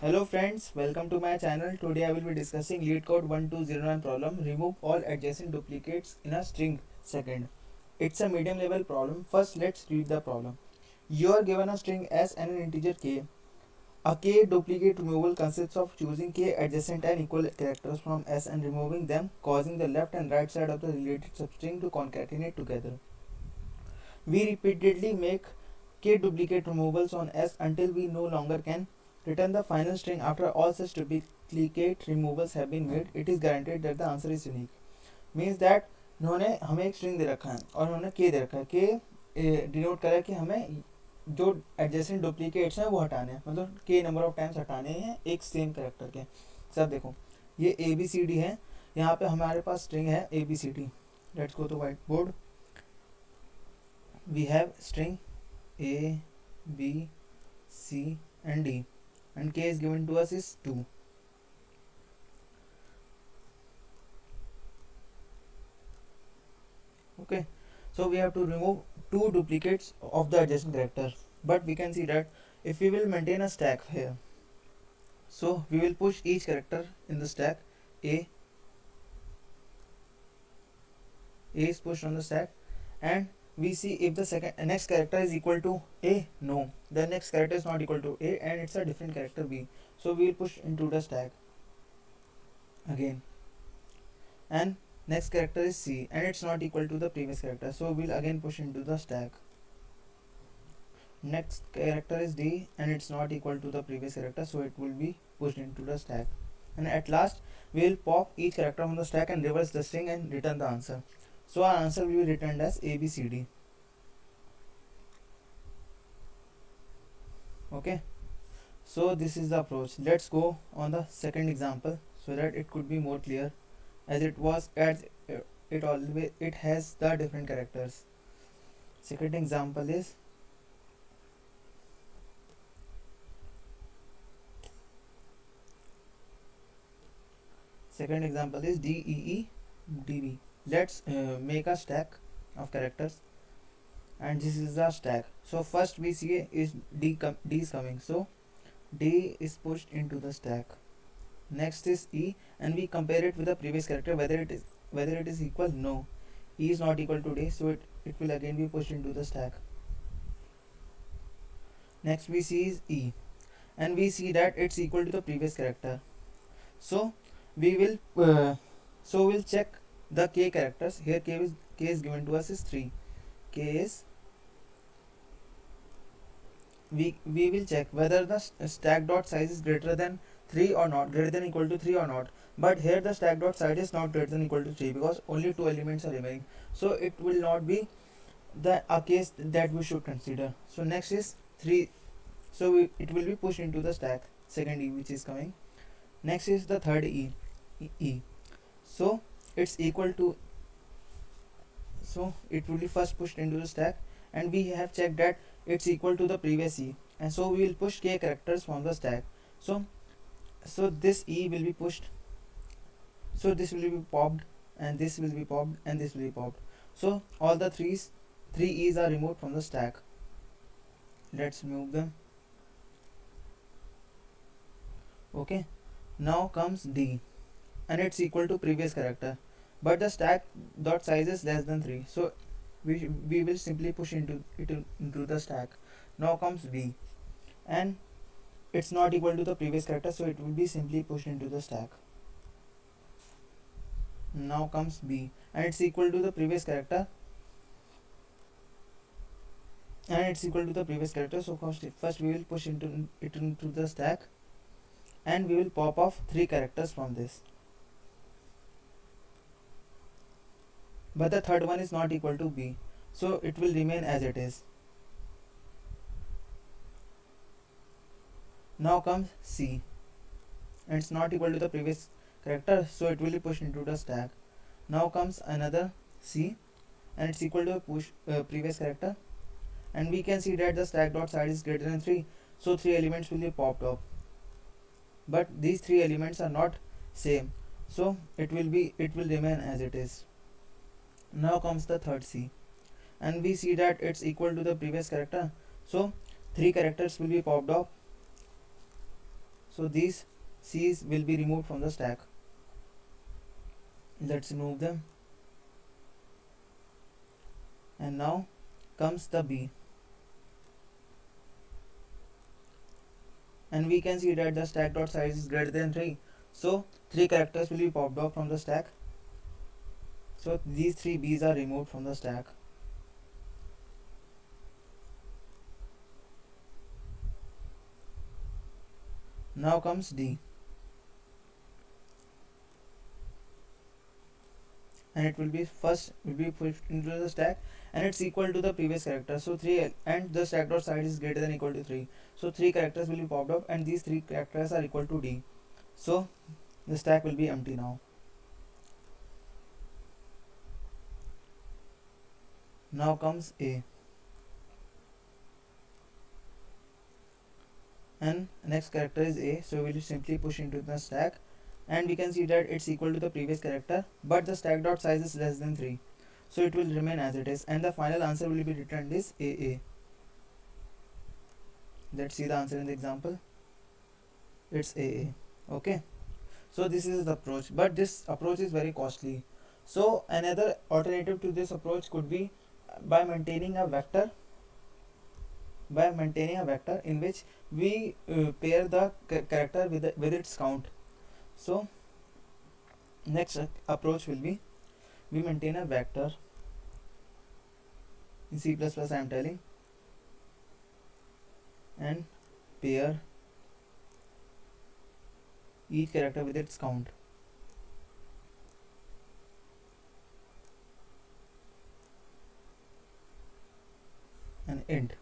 Hello friends, welcome to my channel. Today I will be discussing LeetCode 1209 problem. Remove all adjacent duplicates in a string second. It's a medium level problem. First let's read the problem. You are given a string s and an integer k. A k duplicate removal consists of choosing k adjacent and equal characters from s and removing them, causing the left and right side of the related substring to concatenate together. We repeatedly make k duplicate removals on s until we no longer can return the final string after all such duplicate removals have been made. It is guaranteed that the answer is unique. Means that इन्होंने हमें एक string दे रखा है और उन्होंने के दे रखा है के डिनोट करा है कि हमें जो एडजेसेंट डुप्लीकेट्स हैं वो हटाने हैं, मतलब के नंबर ऑफ टाइम्स हटाने हैं एक सेम कैरेक्टर के। सब देखो ये ए बी सी डी है, यहाँ पे हमारे पास स्ट्रिंग है A B C D. Let's go to whiteboard. We have string A, B, C and D, and K is given to us is 2. Okay, so we have to remove two duplicates of the adjacent character, but we can see that if we will maintain a stack here, so we will push each character in the stack. A is pushed on the stack, and we see if the next character is equal to A. No, the next character is not equal to A and it's a different character B, so we will push into the stack again. And next character is C and it's not equal to the previous character, so we'll again push into the stack. Next character is D and it's not equal to the previous character, so it will be pushed into the stack. And at last we will pop each character from the stack and reverse the string and return the answer. So our answer will be returned as ABCD. Okay, so this is the approach. Let's go on the second example so that it could be more clear, as it has the different characters. Second example is DEE DB. Let's make a stack of characters, and this is the stack. So first we see is D is coming, so D is pushed into the stack. Next is E, and we compare it with the previous character whether it is equal. No, E is not equal to D, so it will again be pushed into the stack. Next we see is E, and we see that it's equal to the previous character, so we will we'll check the k characters. Here k is given to us is 3. K is we will check whether the stack dot size is greater than 3 or not, greater than equal to 3 or not. But here the stack dot size is not greater than equal to 3 because only 2 elements are remaining, so it will not be a case that we should consider. So next is 3, so it will be pushed into the stack, second E which is coming. Next is the third E. So it's equal to, so it will be first pushed into the stack, and we have checked that it's equal to the previous E, and so we will push k characters from the stack. So this E will be pushed, so this will be popped, and this will be popped, and this will be popped. So all the three E's are removed from the stack. Let's remove them. Okay, now comes D, and it's equal to previous character, but the stack dot size is less than 3, so we will simply push into the stack. Now comes B, and it's not equal to the previous character, so it will be simply pushed into the stack. Now comes B, and it's equal to the previous character, so first we will push into the stack, and we will pop off 3 characters from this, but the third one is not equal to B, so it will remain as it is. Now comes C, and it's not equal to the previous character, so it will be pushed into the stack. Now comes another C, and it's equal to previous character, and we can see that the stack dot size is greater than 3, so 3 elements will be popped up, but these 3 elements are not same, so it will remain as it is. Now comes the third C, and we see that it's equal to the previous character, so 3 characters will be popped up, So these C's will be removed from the stack. Let's remove them. And now comes the B, and we can see that the stack dot size is greater than 3, so 3 characters will be popped off from the stack. So these 3 B's are removed from the stack. Now comes D, and it will be pushed into the stack, and it's equal to the previous character. So 3, and the stack dot size is greater than equal to 3, so 3 characters will be popped up, and these 3 characters are equal to D, so the stack will be empty now. Now comes A, and next character is A, so we will simply push into the stack, and we can see that it's equal to the previous character, but the stack dot size is less than 3, so it will remain as it is, and the final answer will be returned is AA. Let's see the answer in the example. It's AA. Okay, so this is the approach, but this approach is very costly. So another alternative to this approach could be by maintaining a vector, in which we pair the character with its count. So next approach will be, we maintain a vector in C++, I am telling, and pair each character with its count. And int.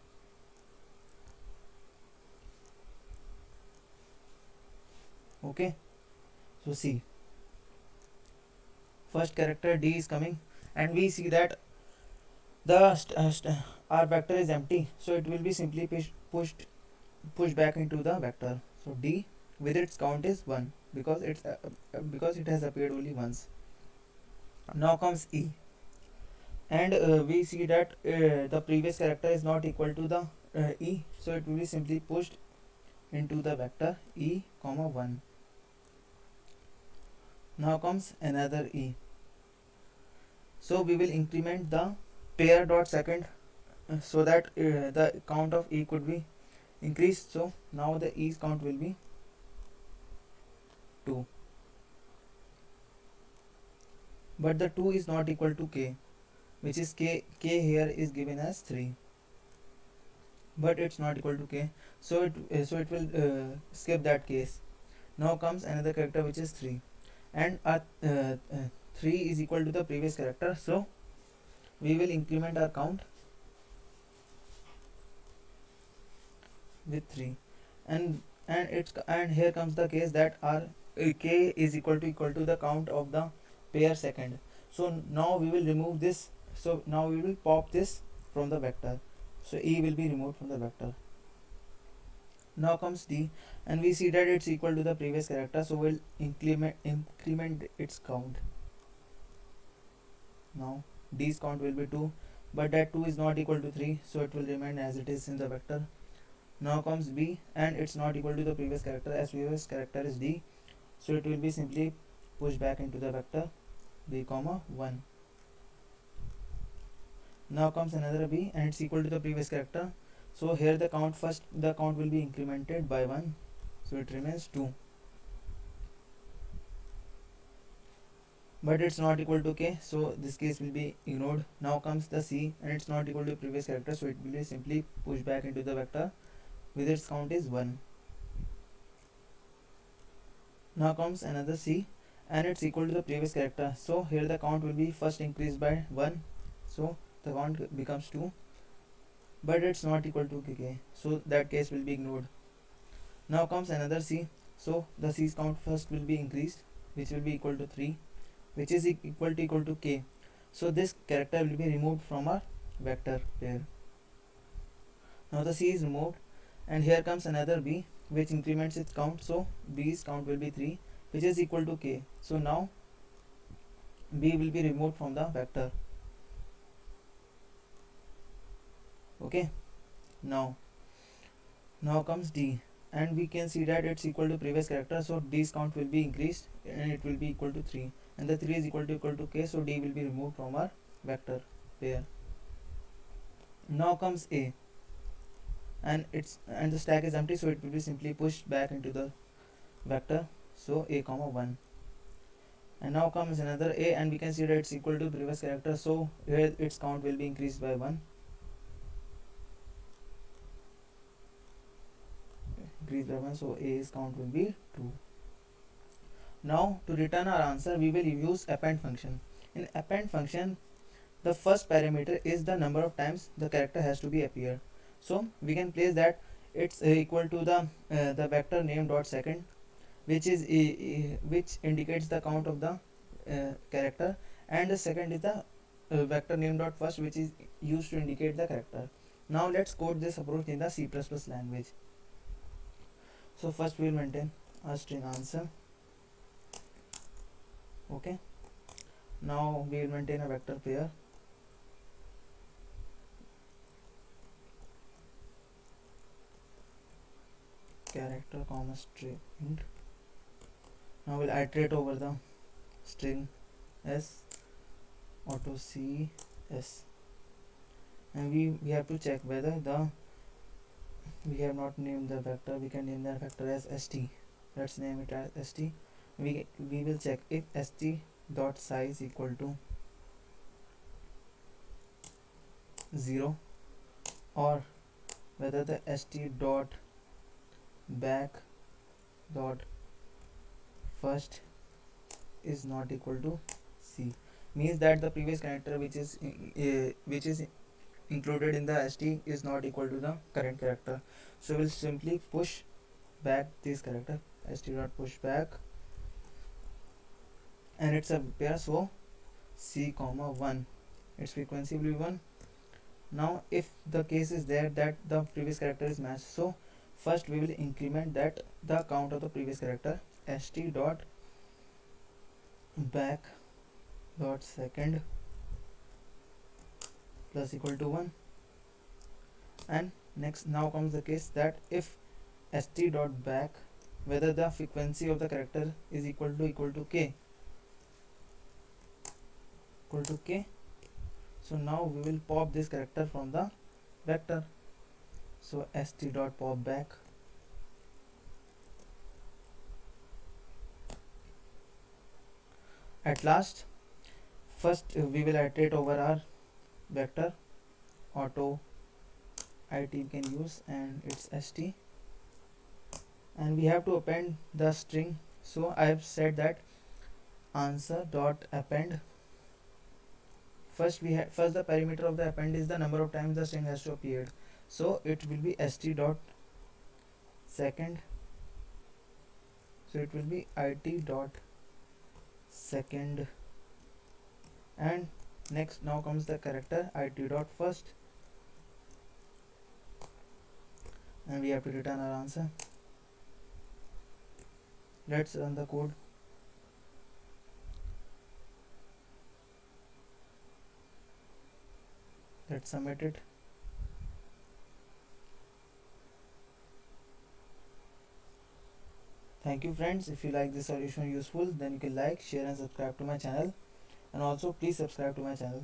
Okay, so see, first character D is coming, and we see that the our vector is empty, so it will be simply pushed back into the vector. So D with its count is 1, because it has appeared only once. Now comes E, and we see that the previous character is not equal to the E, so it will be simply pushed into the vector E, 1. Now comes another E, so we will increment the pair dot second so that the count of E could be increased. So now the E's count will be 2, but the 2 is not equal to K, which is K here is given as 3, but it's not equal to K, so it will skip that case. Now comes another character which is 3, and 3 is equal to the previous character, so we will increment our count with 3, and here comes the case that our K is equal to the count of the pair second. So now we will remove this, so now we will pop this from the vector, so E will be removed from the vector. Now comes D, and we see that it's equal to the previous character, so we'll increment its count. Now D's count will be 2, but that 2 is not equal to 3, so it will remain as it is in the vector. Now comes B, and it's not equal to the previous character, as previous character is D, so it will be simply pushed back into the vector B, 1. Now comes another B, and it's equal to the previous character, so here the count will be incremented by 1, so it remains 2, but it's not equal to K, so this case will be ignored. Now comes the C, and it's not equal to previous character, so it will be simply pushed back into the vector with its count is 1. Now comes another C, and it's equal to the previous character, so here the count will be first increased by 1, so the count becomes 2, but it's not equal to K, so that case will be ignored. Now comes another C, so the C's count first will be increased, which will be equal to 3, which is equal to K, so this character will be removed from our vector pair. Now the C is removed, and here comes another B, which increments its count, so B's count will be 3, which is equal to K, so now B will be removed from the vector. Okay, now comes D, and we can see that it's equal to previous character, so d's count will be increased and it will be equal to 3, and the 3 is equal to k, so d will be removed from our vector pair. Now comes a, and the stack is empty, so it will be simply pushed back into the vector, so a comma 1. And now comes another a, and we can see that it's equal to previous character, so here its count will be increased by 1, so a's count will be 2. Now to return our answer, we will use append function. In append function, the first parameter is the number of times the character has to be appeared, so we can place that it's equal to the vector name dot second, which is which indicates the count of the character, and the second is the vector name dot first, which is used to indicate the character. Now let's code this approach in the C++ language. So first we will maintain a string answer. Okay, now we will maintain a vector pair. Character comma string. Now we'll iterate over the string s auto c s, and we have to check whether we have not named the vector. We can name that vector as st. Let's name it as st. We will check if st dot size equal to 0, or whether the st dot back dot first is not equal to c, means that the previous character which is included in the st is not equal to the current character. So we'll simply push back this character, st dot push back, and it's a pair, so c comma 1, its frequency will be 1. Now if the case is there that the previous character is matched, so first we will increment that the count of the previous character, st dot back dot second plus equal to 1, and next now comes the case that if st dot back, whether the frequency of the character is equal to k, so now we will pop this character from the vector, so st dot pop back. At last, first we will iterate over our vector auto it we can use, and it's st, and we have to append the string. So I have said that answer dot append, first the perimeter of the append is the number of times the string has to appear, so it will be st dot second, so it will be it dot second, and next now comes the character it dot first, and we have to return our answer. Let's run the code. Let's submit it. Thank you friends. If you like this solution useful, then you can like, share and subscribe to my channel, and also please subscribe to my channel.